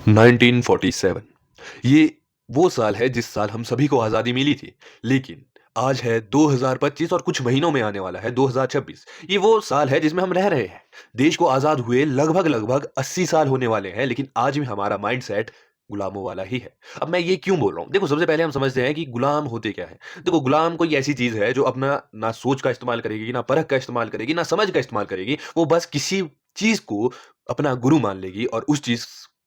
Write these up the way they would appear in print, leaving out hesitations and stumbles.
1947 ये वो साल है जिस साल हम सभी को आज़ादी मिली थी। लेकिन आज है 2025 और कुछ महीनों में आने वाला है 2026। ये वो साल है जिसमें हम रह रहे हैं। देश को आज़ाद हुए लगभग 80 साल होने वाले हैं, लेकिन आज भी हमारा माइंडसेट गुलामों वाला ही है। अब मैं ये क्यों बोल रहा हूँ? देखो, सबसे पहले हम समझते हैं कि गुलाम होते क्या हैं। देखो, गुलाम कोई ऐसी चीज़ है जो अपना ना सोच का इस्तेमाल करेगी, ना परख का इस्तेमाल करेगी, ना समझ का इस्तेमाल करेगी। वो बस किसी चीज़ को अपना गुरु मान लेगी और उस चीज़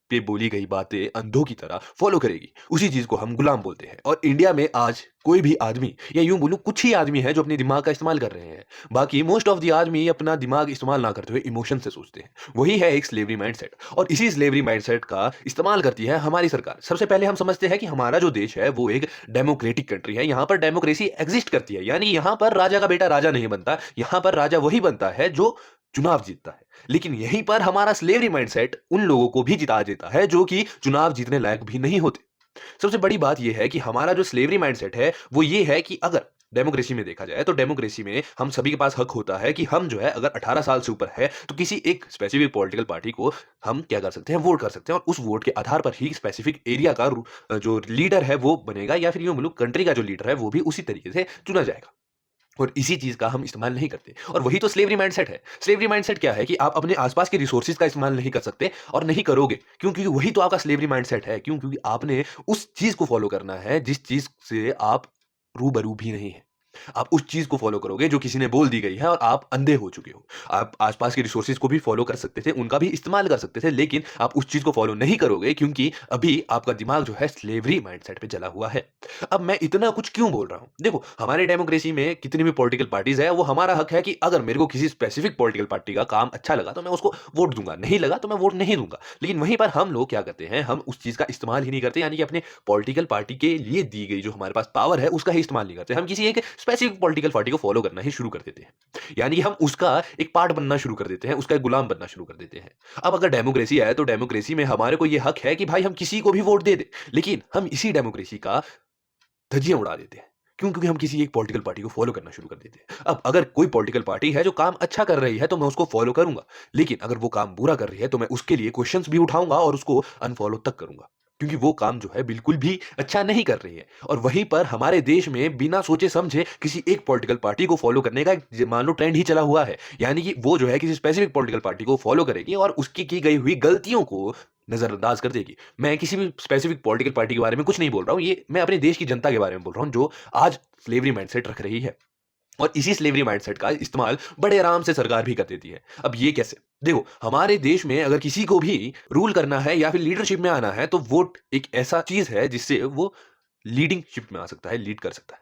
पे बोली गई बातें अंधों की तरह फॉलो करेगी। उसी चीज़ को हम गुलाम बोलते हैं। और इंडिया में आज कोई भी आदमी, या यूँ बोलूँ कुछ ही आदमी हैं जो अपने दिमाग का इस्तेमाल कर रहे हैं। बाकी मोस्ट ऑफ द आदमी अपना दिमाग इस्तेमाल ना करते हुए इमोशन से सोचते हैं। वही है एक स्लेवरी माइंडसेट, और इसी स्लेवरी माइंडसेट का इस्तेमाल करती है हमारी सरकार। सबसे पहले हम समझते हैं कि हमारा जो देश है वो एक डेमोक्रेटिक कंट्री है। यहाँ पर डेमोक्रेसी एग्जिस्ट करती है, यानी यहाँ पर राजा का बेटा राजा नहीं बनता। यहाँ पर राजा वही बनता है जो चुनाव जीतता है। लेकिन यहीं पर हमारा स्लेवरी माइंडसेट उन लोगों को भी जिता देता है जो कि चुनाव जीतने लायक भी नहीं होते। सबसे बड़ी बात यह है कि हमारा जो स्लेवरी माइंडसेट है वो ये है कि अगर डेमोक्रेसी में देखा जाए तो डेमोक्रेसी में हम सभी के पास हक होता है कि हम जो है, अगर 18 साल से ऊपर है तो किसी एक स्पेसिफिक पॉलिटिकल पार्टी को हम क्या कर सकते हैं, वोट कर सकते हैं। और उस वोट के आधार पर ही स्पेसिफिक एरिया का जो लीडर है वो बनेगा, या फिर यूं बोलूं कंट्री का जो लीडर है वो भी उसी तरीके से चुना जाएगा। और इसी चीज़ का हम इस्तेमाल नहीं करते, और वही तो स्लेवरी माइंडसेट है। स्लेवरी माइंडसेट क्या है कि आप अपने आस-पास के रिसोर्सेज़ का इस्तेमाल नहीं कर सकते और नहीं करोगे। क्यों? क्योंकि वही तो आपका स्लेवरी माइंडसेट है। क्यों? क्योंकि आपने उस चीज़ को फ़ॉलो करना है जिस चीज़ से आप रूबरू भी नहीं हैं। आप उस चीज़ को फ़ॉलो करोगे जो किसी ने बोल दी गई है, और आप अंधे हो चुके हो। आप आस-पास के रिसोर्सेज़ को भी फ़ॉलो कर सकते थे, उनका भी इस्तेमाल कर सकते थे, लेकिन आप उस चीज़ को फ़ॉलो नहीं करोगे क्योंकि अभी आपका दिमाग जो है स्लेवरी माइंडसेट पे चला हुआ है। अब मैं इतना कुछ क्यों बोल रहा हूँ? देखो, हमारे डेमोक्रेसी में कितनी भी पॉलिटिकल पार्टीज़ है, वो हमारा हक है कि अगर मेरे को किसी स्पेसिफिक पॉलिटिकल पार्टी का काम अच्छा लगा तो मैं उसको वोट दूँगा, नहीं लगा तो मैं वोट नहीं दूँगा। लेकिन वहीं पर हम लोग क्या करते हैं, हम उस चीज़ का इस्तेमाल ही नहीं करते, यानी कि अपने पॉलिटिकल पार्टी के लिए दी गई जो हमारे पास पावर है उसका ही इस्तेमाल नहीं करते। हम किसी एक स्पेसिफिक पॉलिटिकल पार्टी को फॉलो करना ही शुरू कर देते हैं। यानी कि हम उसका एक पार्ट बनना शुरू कर देते हैं, उसका एक गुलाम बनना शुरू कर देते हैं। अब अगर डेमोक्रेसी है तो डेमोक्रेसी में हमारे को ये हक है कि भाई हम किसी को भी वोट दे दें। लेकिन हम इसी डेमोक्रेसी का धज्जियाँ उड़ा देते हैं। क्यों? क्योंकि हम किसी एक पॉलिटिकल पार्टी को फ़ॉलो करना शुरू कर देते हैं। अब अगर कोई पॉलिटिकल पार्टी है जो काम अच्छा कर रही है तो मैं उसको फ़ॉलो करूँगा। लेकिन अगर वो काम बुरा कर रही है तो मैं उसके लिए क्वेश्चन्स भी उठाऊँगा और उसको अनफ़ॉलो तक करूँगा। क्योंकि वो काम जो है बिल्कुल भी अच्छा नहीं कर रही है। और वहीं पर हमारे देश में बिना सोचे-समझे किसी एक पॉलिटिकल पार्टी को फ़ॉलो करने का एक मान लो ट्रेंड ही चला हुआ है। यानी कि वो जो है किसी स्पेसिफिक पॉलिटिकल पार्टी को फ़ॉलो करेगी और उसकी की गई हुई गलतियों को नज़रअंदाज कर देगी। मैं किसी भी स्पेसिफिक पॉलिटिकल पार्टी के बारे में कुछ नहीं बोल रहा हूँ, ये मैं अपने देश की जनता के बारे में बोल रहा हूँ जो आज स्लेवरी माइंडसेट रख रही है। और इसी स्लेवरी माइंडसेट का इस्तेमाल बड़े आराम से सरकार भी कर देती है। अब ये कैसे? देखो, हमारे देश में अगर किसी को भी रूल करना है या फिर लीडरशिप में आना है तो वोट एक ऐसा चीज़ है जिससे वो लीडिंगशिप में आ सकता है, लीड कर सकता है।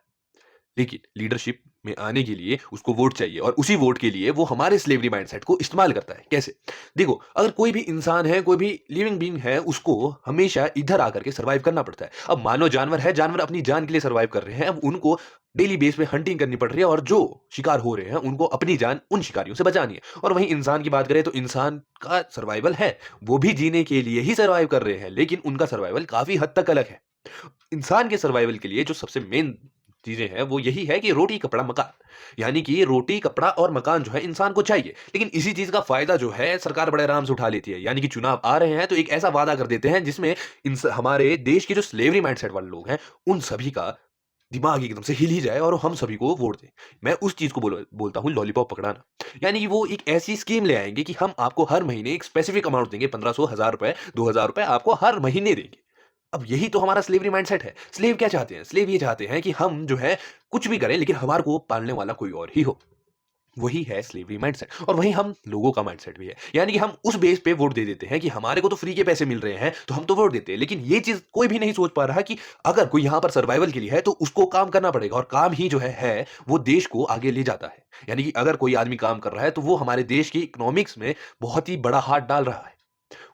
लेकिन लीडरशिप में आने के लिए उसको वोट चाहिए, और उसी वोट के लिए वो हमारे स्लेवरी माइंडसेट को इस्तेमाल करता है। कैसे? देखो, अगर कोई भी इंसान है, कोई भी लिविंग बीइंग है, उसको हमेशा इधर आकर के सर्वाइव करना पड़ता है। अब मानो जानवर है, जानवर अपनी जान के लिए सर्वाइव कर रहे हैं। अब उनको डेली बेस पे हंटिंग करनी पड़ रही है, और जो शिकार हो रहे हैं उनको अपनी जान उन शिकारियों से बचानी है। और वहीं इंसान की बात करें तो इंसान का सर्वाइवल है, वो भी जीने के लिए ही सर्वाइव कर रहे हैं, लेकिन उनका सर्वाइवल काफ़ी हद तक अलग है। इंसान के सर्वाइवल के लिए जो सबसे मेन चीज़ें हैं वो यही है कि रोटी, कपड़ा, मकान। यानी कि रोटी, कपड़ा और मकान जो है इंसान को चाहिए। लेकिन इसी चीज़ का फ़ायदा जो है सरकार बड़े आराम से उठा लेती है। यानी कि चुनाव आ रहे हैं तो एक ऐसा वादा कर देते हैं जिसमें हमारे देश के जो स्लेवरी माइंडसेट वाले लोग हैं, उन सभी का दिमाग एकदम से हिल ही जाए और हम सभी को वोट दें। मैं उस चीज़ को बोलता हूँ लॉलीपॉप पकड़ाना। यानी कि वो एक ऐसी स्कीम ले आएँगे कि हम आपको हर महीने एक स्पेसिफिक अमाउंट देंगे, 1500, ₹1000, ₹2000 आपको हर महीने देंगे। अब यही तो हमारा स्लेवरी माइंडसेट है। स्लेव क्या चाहते हैं? स्लेव ये चाहते हैं कि हम जो है कुछ भी करें, लेकिन हमारे को पालने वाला कोई और ही हो। वही है स्लेवरी माइंडसेट, और वही हम लोगों का माइंडसेट भी है। यानी कि हम उस बेस पे वोट दे देते हैं कि हमारे को तो फ्री के पैसे मिल रहे हैं, तो हम तो वोट देते हैं। लेकिन ये चीज़ कोई भी नहीं सोच पा रहा कि अगर कोई यहाँ पर सर्वाइवल के लिए है, तो उसको काम करना पड़ेगा, और काम ही जो है वो देश को आगे ले जाता है। यानी कि अगर कोई आदमी काम कर रहा है, तो वो हमारे देश की इकोनॉमिक्स में बहुत ही बड़ा हाथ डाल रहा है।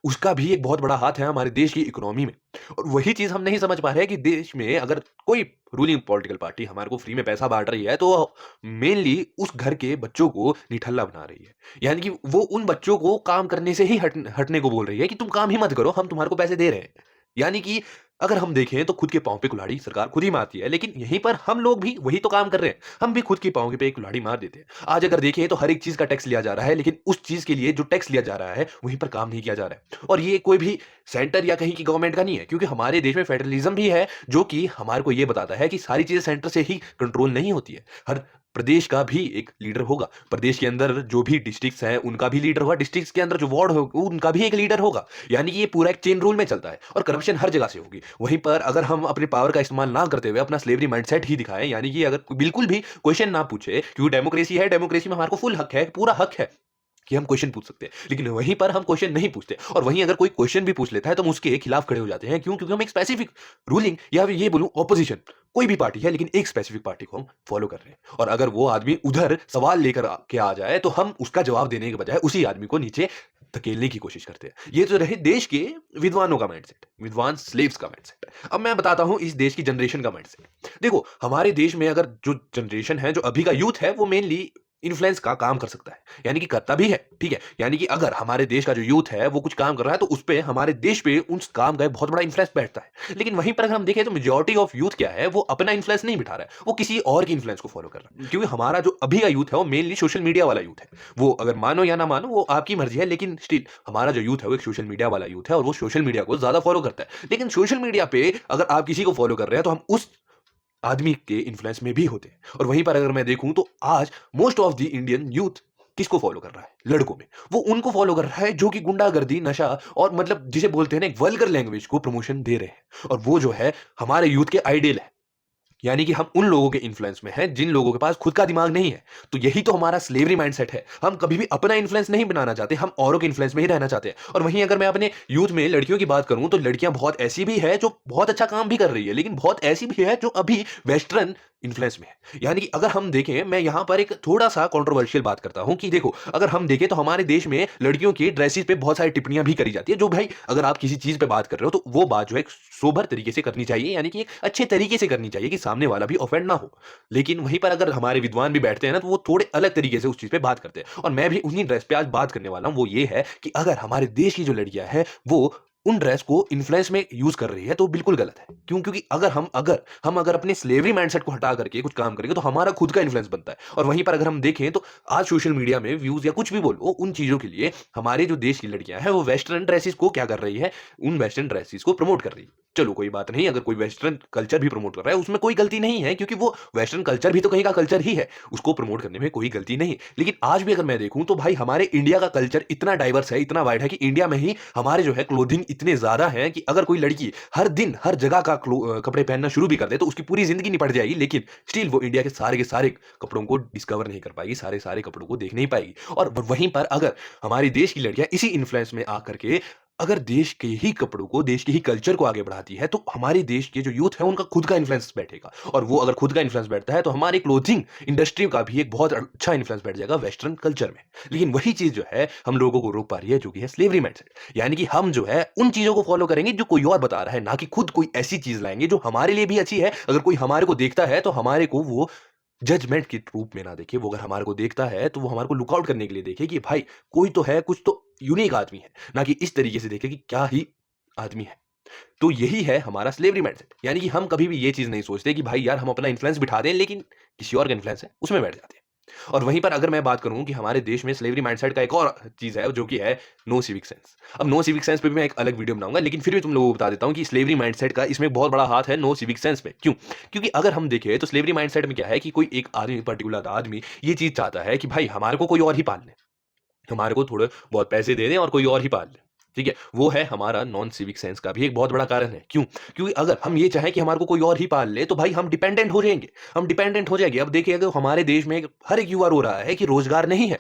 उसका भी एक बहुत बड़ा हाथ है हमारे देश की इकोनॉमी में। और वही चीज़ हम नहीं समझ पा रहे हैं कि देश में अगर कोई रूलिंग पॉलिटिकल पार्टी हमारे को फ्री में पैसा बाँट रही है, तो मेनली उस घर के बच्चों को निठल्ला बना रही है। यानी कि वो उन बच्चों को काम करने से ही हटने को बोल रही है कि तुम काम ही मत करो, हम तुम्हारे को पैसे दे रहे हैं। यानी कि अगर हम देखें तो खुद के पाँव पे कुल्हाड़ी सरकार खुद ही मारती है, लेकिन यहीं पर हम लोग भी वही तो काम कर रहे हैं। हम भी खुद के पाँव पे कुल्हाड़ी मार देते हैं। आज अगर देखें तो हर एक चीज़ का टैक्स लिया जा रहा है, लेकिन उस चीज़ के लिए जो टैक्स लिया जा रहा है, वहीं पर काम नहीं किया जा रहा है। और ये कोई भी सेंटर या कहीं की गवर्नमेंट का नहीं है, क्योंकि हमारे देश में फेडरलिज्म भी है, जो कि हमारे को ये बताता है कि सारी चीज़ें सेंटर से ही कंट्रोल नहीं होती है। हर प्रदेश का भी एक लीडर होगा। प्रदेश के अंदर जो भी डिस्ट्रिक्ट्स हैं, उनका भी लीडर होगा। डिस्ट्रिक्ट्स के अंदर जो वार्ड हो, उनका भी एक लीडर होगा। यानी कि ये पूरा एक चेन रूल में चलता है और करप्शन हर जगह से होगी। वहीं पर अगर हम अपने पावर का इस्तेमाल ना करते हुए अपना स्लेवरी माइंडसेट ही दिखाएं, यानी कि अगर बिल्कुल भी क्वेश्चन ना पूछे, क्योंकि डेमोक्रेसी है, डेमोक्रेसी में हमारे को फुल हक है, पूरा हक है कि हम क्वेश्चन पूछ सकते हैं, लेकिन वहीं पर हम क्वेश्चन नहीं पूछते। और वहीं अगर कोई क्वेश्चन भी पूछ लेता है तो हम उसके खिलाफ खड़े हो जाते हैं। क्यों? क्योंकि हम एक स्पेसिफिक रूलिंग या फिर ये बोलूं ऑपोजिशन, कोई भी पार्टी है लेकिन एक स्पेसिफिक पार्टी को हम फॉलो कर रहे हैं। और अगर वो आदमी उधर सवाल लेकर के आ जाए तो हम उसका जवाब देने के बजाय उसी आदमी को नीचे धकेलने की कोशिश करते हैं। ये तो रहे देश के विद्वानों का माइंडसेट, विद्वान स्लेव्स का माइंडसेट। अब मैं बताता हूं इस देश की जनरेशन का माइंडसेट। देखो, हमारे देश में अगर जो जनरेशन है, जो अभी का यूथ है, वो मेनली इन्फ्लुएंस का काम कर सकता है, यानी कि करता भी है, ठीक है। यानी कि अगर हमारे देश का जो यूथ है वो कुछ काम कर रहा है तो उस पे, हमारे देश पे उस काम का बहुत बड़ा इन्फ्लुएंस बैठता है। लेकिन वहीं पर अगर हम देखें तो मेजॉरिटी ऑफ यूथ क्या है, वो अपना इन्फ्लुएंस नहीं बिठा रहा है, वो किसी और के इन्फ्लुएंस को फॉलो कर रहा है। क्योंकि हमारा जो अभी का यूथ है वो मेनली सोशल मीडिया वाला यूथ है। वो अगर मानो या ना मानो, वो आपकी मर्जी है, लेकिन स्टिल हमारा जो यूथ है वो एक सोशल मीडिया वाला यूथ है और वो सोशल मीडिया को ज्यादा फॉलो करता है। लेकिन सोशल मीडिया पे अगर आप किसी को फॉलो कर रहे हैं तो हम उस आदमी के इन्फ्लुएंस में भी होते हैं। और वहीं पर अगर मैं देखूं तो आज most of the Indian youth किसको फॉलो कर रहा है? लड़कों में। वो उनको फॉलो कर रहा है जो कि गुंडागर्दी, नशा और मतलब जिसे बोलते हैं ना एक वल्गर लैंग्वेज को प्रमोशन दे रहे हैं। और वो जो है हमारे यूथ के आइडियल है। यानी कि हम उन लोगों के इन्फ्लुएंस में हैं जिन लोगों के पास खुद का दिमाग नहीं है। तो यही तो हमारा स्लेवरी माइंडसेट है। हम कभी भी अपना इन्फ्लुएंस नहीं बनाना चाहते, हम औरों के इन्फ्लुएंस में ही रहना चाहते हैं। और वहीं अगर मैं अपने यूथ में लड़कियों की बात करूं तो लड़कियां बहुत ऐसी भी है जो बहुत अच्छा काम भी कर रही है, लेकिन बहुत ऐसी भी है जो अभी वेस्टर्न इन्फ्लुएंस में है। यानी कि अगर हम देखें, मैं यहां पर एक थोड़ा सा कंट्रोवर्शियल बात करता हूं कि देखो, अगर हम देखें तो हमारे देश में लड़कियों की ड्रेसेस पे बहुत सारी टिप्पणियां भी करी जाती है। जो भाई, अगर आप किसी चीज पे बात कर रहे हो तो वो बात जो है एक सोबर तरीके से करनी चाहिए, यानी कि एक अच्छे तरीके से करनी चाहिए कि सामने वाला भी ऑफेंड ना हो। लेकिन वहीं पर अगर हमारे विद्वान भी बैठते हैं ना, तो वो थोड़े अलग तरीके से उस चीज पे बात करते हैं। और मैं भी उन्हीं ड्रेस पे आज बात करने वाला हूं। वो ये है कि अगर हमारे देश की जो लड़कियां हैं वो उन ड्रेस को इन्फ्लुएंस में यूज कर रही है तो बिल्कुल गलत है। क्यों? क्योंकि अगर हम अपने स्लेवरी माइंडसेट को हटा करके कुछ काम करेंगे तो हमारा खुद का इन्फ्लुएंस बनता है। और वहीं पर अगर हम देखें तो आज सोशल मीडिया में व्यूज या कुछ भी बोलो, उन चीजों के लिए हमारे जो देश की लड़कियां हैं वो वेस्टर्न ड्रेसेस को क्या कर रही है, उन वेस्टर्न ड्रेसेस को प्रमोट कर रही है। चलो कोई बात नहीं, अगर कोई वेस्टर्न कल्चर भी प्रमोट कर रहा है उसमें कोई गलती नहीं है, क्योंकि वो वेस्टर्न कल्चर भी तो कहीं का कल्चर ही है, उसको प्रमोट करने में कोई गलती नहीं। लेकिन आज भी अगर मैं देखूं तो भाई हमारे इंडिया का कल्चर इतना डाइवर्स है, इतना वाइड है कि इंडिया में ही हमारे जो है क्लोथिंग इतने ज्यादा हैं कि अगर कोई लड़की हर दिन हर जगह का कपड़े पहनना शुरू भी कर दे तो उसकी पूरी जिंदगी निपट जाएगी, लेकिन स्टिल वो इंडिया के सारे कपड़ों को डिस्कवर नहीं कर पाएगी, सारे सारे कपड़ों को देख नहीं पाएगी। और वहीं पर अगर हमारी देश की लड़कियां इसी इन्फ्लुएंस में आकर के अगर देश के ही कपड़ों को, देश के ही कल्चर को आगे बढ़ाती है, तो हमारे देश के जो यूथ है उनका खुद का इन्फ्लुएंस बैठेगा। और वो अगर खुद का इन्फ्लुएंस बैठता है तो हमारी क्लोथिंग इंडस्ट्री का भी एक बहुत अच्छा इन्फ्लुएंस बैठ जाएगा वेस्टर्न कल्चर में। लेकिन वही चीज जो है हम लोगों को रोक पा रही है, जो कि है स्लेवरी माइंडसेट। यानी कि हम जो है उन चीजों को फॉलो करेंगे जो कोई और बता रहा है, ना कि खुद कोई ऐसी चीज लाएंगे जो हमारे लिए भी अच्छी है। अगर कोई हमारे को देखता है तो हमारे को वो जजमेंट के रूप में ना देखे। वो अगर हमारे को देखता है तो वो हमारे को लुकआउट करने के लिए देखे कि भाई कोई तो है, कुछ तो यूनिक आदमी है, ना कि इस तरीके से देखे कि क्या ही आदमी है। तो यही है हमारा स्लेवरी माइंडसेट। यानी कि हम कभी भी ये चीज नहीं सोचते कि भाई यार हम अपना इन्फ्लुएंस बिठा दें, लेकिन किसी और का इन्फ्लुएंस है उसमें बैठ जाते हैं। और वहीं पर अगर मैं बात करूं कि हमारे देश में स्लेवरी माइंडसेट का एक और चीज है जो कि है नो सिविक सेंस। अब नो सिविक सेंस पे भी मैं एक अलग वीडियो बनाऊंगा, लेकिन फिर भी तुम लोगों को बता देता हूं कि स्लेवरी माइंडसेट का इसमें बहुत बड़ा हाथ है नो सिविक सेंस में। क्यों? क्योंकि अगर हम देखें तो स्लेवरी माइंडसेट में क्या है कि कोई एक आदमी, पर्टिकुलर आदमी ये चीज चाहता है कि भाई हमारे को कोई और ही पाल ले, हमारे को थोड़े बहुत पैसे दे दें और कोई और ही पाल ले। ठीक है, वो है हमारा नॉन सिविक सेंस का भी एक बहुत बड़ा कारण है। क्यों? क्योंकि अगर हम ये चाहें कि हमारे को कोई और ही पाल ले तो भाई हम डिपेंडेंट हो जाएंगे, हम डिपेंडेंट हो जाएंगे। अब देखिए, अगर हमारे देश में हर एक युवा रो रहा है कि रोजगार नहीं है।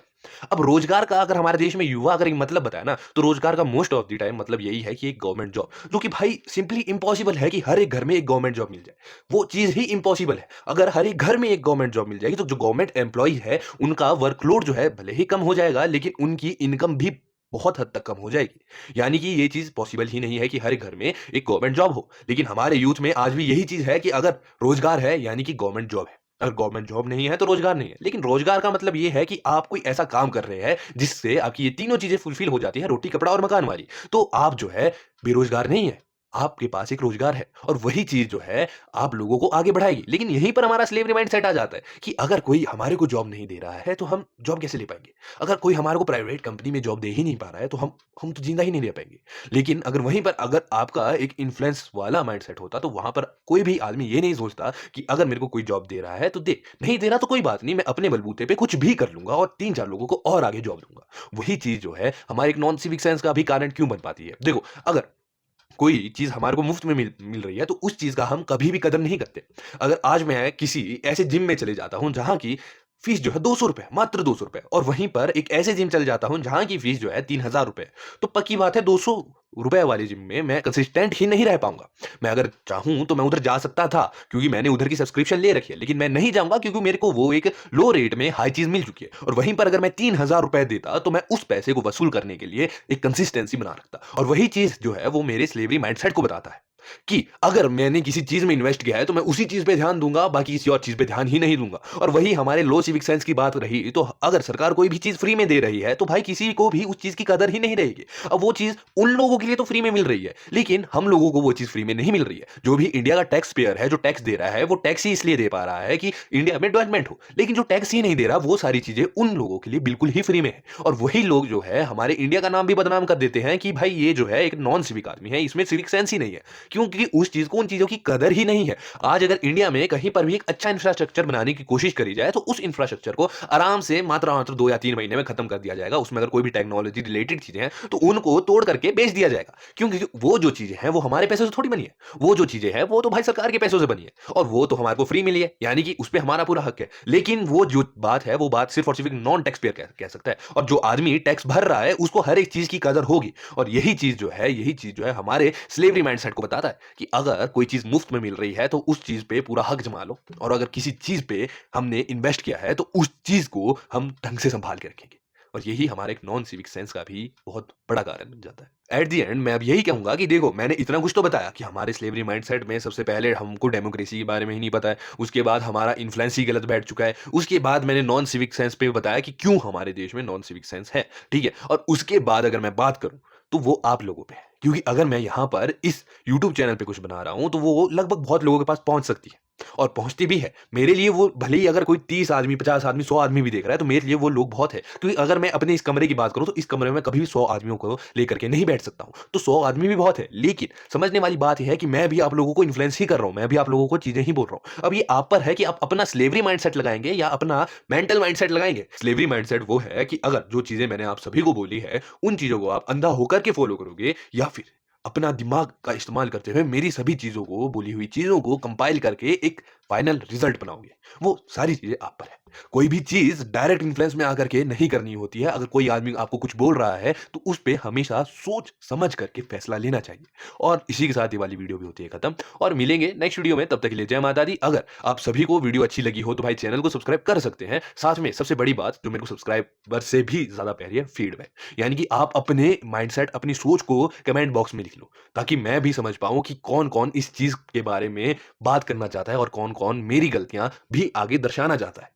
अब रोजगार का अगर हमारे देश में युवा अगर एक मतलब बताए ना, तो रोजगार का मोस्ट ऑफ द टाइम मतलब यही है कि एक गवर्नमेंट जॉब, जो कि भाई सिंपली इम्पॉसिबल है कि हर एक घर में एक गवर्नमेंट जॉब मिल जाए। वो चीज ही इम्पॉसिबल है। अगर हर एक घर में एक गवर्नमेंट जॉब मिल जाएगी तो जो गवर्नमेंट एम्प्लॉय है उनका वर्कलोड जो है भले ही कम हो जाएगा, लेकिन उनकी इनकम भी बहुत हद तक कम हो जाएगी। यानी कि ये चीज पॉसिबल ही नहीं है कि हर एक घर में एक गवर्नमेंट जॉब हो। लेकिन हमारे यूथ में आज भी यही चीज है कि अगर रोजगार है यानी कि गवर्नमेंट जॉब है, अगर गवर्नमेंट जॉब नहीं है तो रोजगार नहीं है। लेकिन रोजगार का मतलब ये है कि आप कोई ऐसा काम कर रहे हैं जिससे आपकी ये तीनों चीजें फुलफिल हो जाती है, रोटी, कपड़ा और मकान वाली। तो आप जो है बेरोजगार नहीं है, आपके पास एक रोज़गार है और वही चीज़ जो है आप लोगों को आगे बढ़ाएगी। लेकिन यहीं पर हमारा स्लेवरी माइंडसेट आ जाता है कि अगर कोई हमारे को जॉब नहीं दे रहा है, तो हम जॉब कैसे ले पाएँगे? अगर कोई हमारे को प्राइवेट कंपनी में जॉब दे ही नहीं पा रहा है, तो हम तो ज़िंदा ही नहीं रह पाएँगे। लेकिन अगर वहीं पर अगर आपका एक इन्फ्लुएंस वाला माइंडसेट होता, तो वहाँ पर कोई भी आदमी ये नहीं सोचता कि अगर मेरे को कोई जॉब दे रहा है, तो दे, नहीं दे रहा तो कोई बात नहीं, मैं अपने बलबूते पे कुछ भी कर लूँगा और 3-4 लोगों को और आगे जॉब दूँगा। वही चीज़ जो है हमारे एक नॉन सिविक सेंस का भी कारण क्यों बन पाती है? देखो, अगर कोई चीज़ हमारे को मुफ्त में मिल मिल रही है, तो उस चीज़ का हम कभी भी कदर नहीं करते। अगर आज मैं किसी ऐसे जिम में चले जाता हूँ, जहाँ की फ़ीस जो है ₹200 मात्र ₹200 और वहीं पर एक ऐसे जिम चले जाता हूँ, जहाँ की फ़ीस जो है ₹3000 तो पक्की बात है ₹200 वाली जिम में मैं कंसिस्टेंट ही नहीं रह पाऊँगा। मैं अगर चाहूँ तो मैं उधर जा सकता था, क्योंकि मैंने उधर की सब्सक्रिप्शन ले रखी है, लेकिन मैं नहीं जाऊँगा क्योंकि मेरे को वो एक लो रेट में हाई चीज़ मिल चुकी है और वहीं पर अगर मैं ₹3000 देता, तो मैं उस पैसे को वसूल करने के लिए एक कंसिस्टेंसी बना रखता और वही चीज़ जो है वो मेरे स्लेवरी माइंडसेट को बताता है कि अगर मैंने किसी चीज़ में इन्वेस्ट किया है, तो मैं उसी चीज़ पे ध्यान दूँगा, बाकी किसी और चीज़ पे ध्यान ही नहीं दूँगा। और वही हमारे लो सिविक सेंस की बात रही, तो अगर सरकार कोई भी चीज़ फ्री में दे रही है, तो भाई किसी को भी उस चीज़ की कदर ही नहीं रहेगी। अब वो चीज़ उन लोगों के लिए तो फ्री में मिल रही है, लेकिन हम लोगों को वो चीज़ फ्री में नहीं मिल रही है। जो भी इंडिया का टैक्स पेयर है, जो टैक्स दे रहा है, वो टैक्स ही इसलिए दे पा रहा है कि इंडिया में डेवलपमेंट हो। लेकिन जो टैक्स ही नहीं दे रहा, वो सारी चीज़ें उन लोगों के लिए बिल्कुल ही फ्री में है। और वही लोग जो है हमारे इंडिया का नाम भी बदनाम कर देते हैं कि भाई ये जो है एक नॉन सिविक आदमी है, इसमें सिविक सेंस ही नहीं है। क्योंकि उस चीज़ को उन चीज़ों की कदर ही नहीं है। आज अगर इंडिया में कहीं पर भी एक अच्छा इंफ्रास्ट्रक्चर बनाने की कोशिश करी जाए, तो उस इंफ्रास्ट्रक्चर को आराम से मात्र 2 या 3 महीने में खत्म कर दिया जाएगा। उसमें अगर कोई भी टेक्नोलॉजी रिलेटेड चीज़ें हैं, तो उनको तोड़ करके बेच दिया जाएगा। क्योंकि वो जो चीज़ें हैं, वो हमारे पैसों से थोड़ी बनी है। वो जो चीज़ें हैं, वो तो भाई सरकार के पैसों से बनी है और वो तो हमारे को फ्री मिली है, यानी कि उसपे हमारा पूरा हक है। लेकिन वो जो बात है, वो बात सिर्फ़ और सिर्फ़ एक नॉन टैक्स पेयर कह सकता है और जो आदमी टैक्स भर रहा है, उसको हर एक चीज़ की कदर होगी और यही चीज़ जो है हमारे स्लेवरी माइंडसेट को बताता है कि अगर कोई चीज़ मुफ्त में मिल रही है, तो उस चीज़ पे पूरा हक जमा लो और अगर किसी चीज़ पे हमने इन्वेस्ट किया है, तो उस चीज़ को हम ढंग से सँभाल के रखेंगे और यही हमारे एक नॉन सिविक सेंस का भी बहुत बड़ा कारण बन जाता है। एट द एंड मैं अब यही कहूँगा कि देखो, मैंने इतना कुछ तो बताया कि हमारे स्लेवरी माइंडसेट में सबसे पहले हमको डेमोक्रेसी के बारे में ही नहीं पता है, उसके बाद हमारा इन्फ्लुएंस ही गलत बैठ चुका है, उसके बाद मैंने नॉन सिविक सेंस पे बताया कि क्यों हमारे देश में नॉन सिविक सेंस है, ठीक है? और उसके बाद अगर मैं बात करूँ, तो वो आप लोगों पे है। क्योंकि अगर मैं यहाँ पर इस यूट्यूब चैनल पे कुछ बना रहा हूँ, तो वो लगभग बहुत लोगों के पास पहुँच सकती है और पहुँचती भी है। मेरे लिए वो भले ही अगर कोई 30 आदमी, 50 आदमी, 100 आदमी भी देख रहा है, तो मेरे लिए वो लोग बहुत है। क्योंकि अगर मैं अपने इस कमरे की बात करूँ, तो इस कमरे में कभी भी 100 आदमियों को लेकर के नहीं बैठ सकता हूँ। तो 100 आदमी भी बहुत है। लेकिन समझने वाली बात ये है कि मैं भी आप लोगों को इन्फ्लुएंस ही कर रहा हूँ, मैं भी आप लोगों को चीज़ें ही बोल रहा हूँ। अब ये आप पर है कि आप अपना स्लेवरी माइंडसेट लगाएँगे या अपना मेंटल माइंडसेट लगाएँगे। स्लेवरी माइंडसेट वो है कि अगर जो चीज़ें मैंने आप सभी को बोली है, उन चीज़ों को आप अंधा होकर के फॉलो करोगे या फिर अपना दिमाग का इस्तेमाल करते हुए मेरी सभी चीज़ों को, बोली हुई चीज़ों को कंपाइल करके एक फाइनल रिज़ल्ट बनाओगे। वो सारी चीज़ें आप पर है। कोई भी चीज़ डायरेक्ट इन्फ्लुएंस में आकर के नहीं करनी होती है। अगर कोई आदमी आपको कुछ बोल रहा है, तो उस पे हमेशा सोच समझ करके फैसला लेना चाहिए। और इसी के साथ ये वाली वीडियो भी होती है खत्म और मिलेंगे नेक्स्ट वीडियो में, तब तक के लिए जय माता दी। अगर आप सभी को वीडियो अच्छी लगी हो, तो भाई चैनल को सब्सक्राइब कर सकते हैं। साथ में सबसे बड़ी बात जो मेरे को सब्सक्राइबर से भी ज़्यादा प्यारी है, फीडबैक। यानी कि आप अपने माइंडसेट, अपनी सोच को कमेंट बॉक्स में लिख लो, ताकि मैं भी समझ पाऊँ कि कौन-कौन इस चीज़ के बारे में बात करना चाहता है और कौन-कौन मेरी गलतियाँ भी आगे दर्शाना चाहता है।